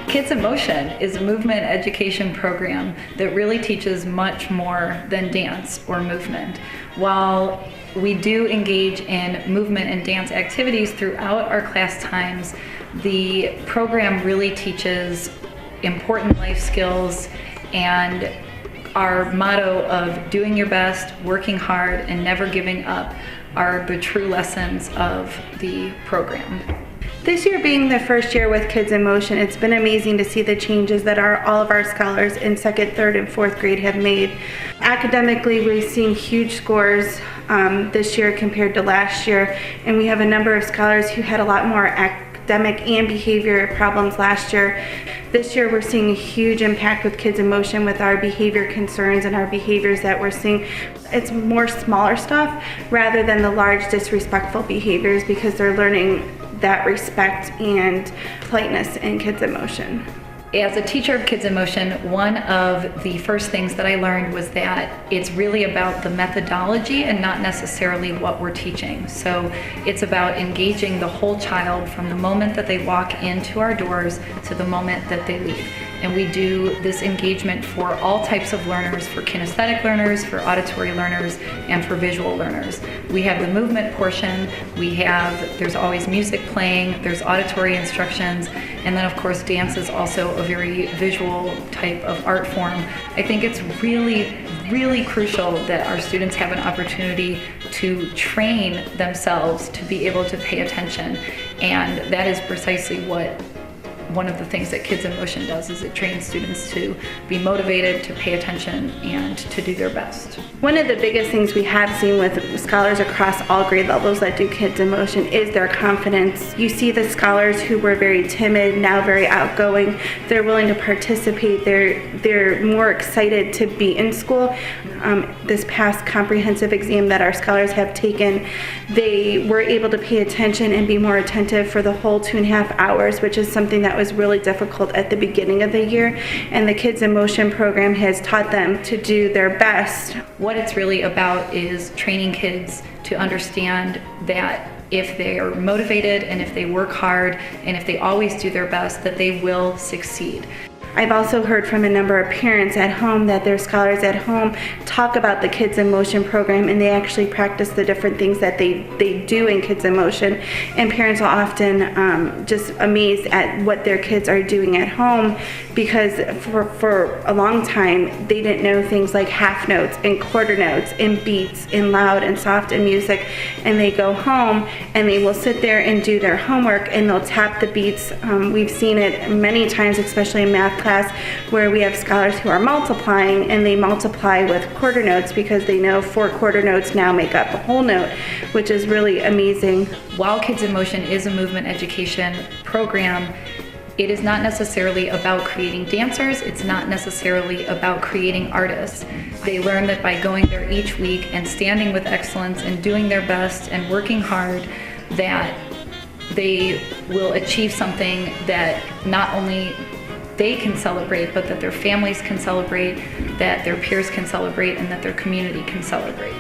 Kids in Motion is a movement education program that really teaches much more than dance or movement. While we do engage in movement and dance activities throughout our class times, the program really teaches important life skills, and our motto of doing your best, working hard, and never giving up are the true lessons of the program. This year being the first year with Kids in Motion, it's been amazing to see the changes that all of our scholars in 2nd, 3rd, and 4th grade have made. Academically, we've seen huge scores this year compared to last year, and we have a number of scholars who had a lot more academic and behavior problems last year. This year we're seeing a huge impact with Kids in Motion with our behavior concerns and our behaviors that we're seeing. It's more smaller stuff rather than the large disrespectful behaviors, because they're learning that respect and politeness in Kids in Motion. As a teacher of Kids in Motion, one of the first things that I learned was that it's really about the methodology and not necessarily what we're teaching. So it's about engaging the whole child from the moment that they walk into our doors to the moment that they leave. And we do this engagement for all types of learners, for kinesthetic learners, for auditory learners, and for visual learners. We have the movement portion, there's always music playing, there's auditory instructions, and then of course dance is also a very visual type of art form. I think it's really, really crucial that our students have an opportunity to train themselves to be able to pay attention, and that is precisely what one of the things that Kids in Motion does, is it trains students to be motivated, to pay attention, and to do their best. One of the biggest things we have seen with scholars across all grade levels that do Kids in Motion is their confidence. You see the scholars who were very timid, now very outgoing. They're willing to participate. They're more excited to be in school. This past comprehensive exam that our scholars have taken, they were able to pay attention and be more attentive for the whole 2.5 hours, which is something that was really difficult at the beginning of the year, and the Kids in Motion program has taught them to do their best. What it's really about is training kids to understand that if they are motivated and if they work hard and if they always do their best, that they will succeed. I've also heard from a number of parents at home that their scholars at home talk about the Kids in Motion program, and they actually practice the different things that they do in Kids in Motion, and parents are often just amazed at what their kids are doing at home, because for a long time they didn't know things like half notes and quarter notes and beats and loud and soft and music, and they go home and they will sit there and do their homework and they'll tap the beats. We've seen it many times, especially in math class, where we have scholars who are multiplying, and they multiply with quarter notes because they know 4 quarter notes now make up a whole note, which is really amazing. While Kids in Motion is a movement education program, it is not necessarily about creating dancers, it's not necessarily about creating artists. They learn that by going there each week and standing with excellence and doing their best and working hard, that they will achieve something that not only they can celebrate, but that their families can celebrate, that their peers can celebrate, and that their community can celebrate.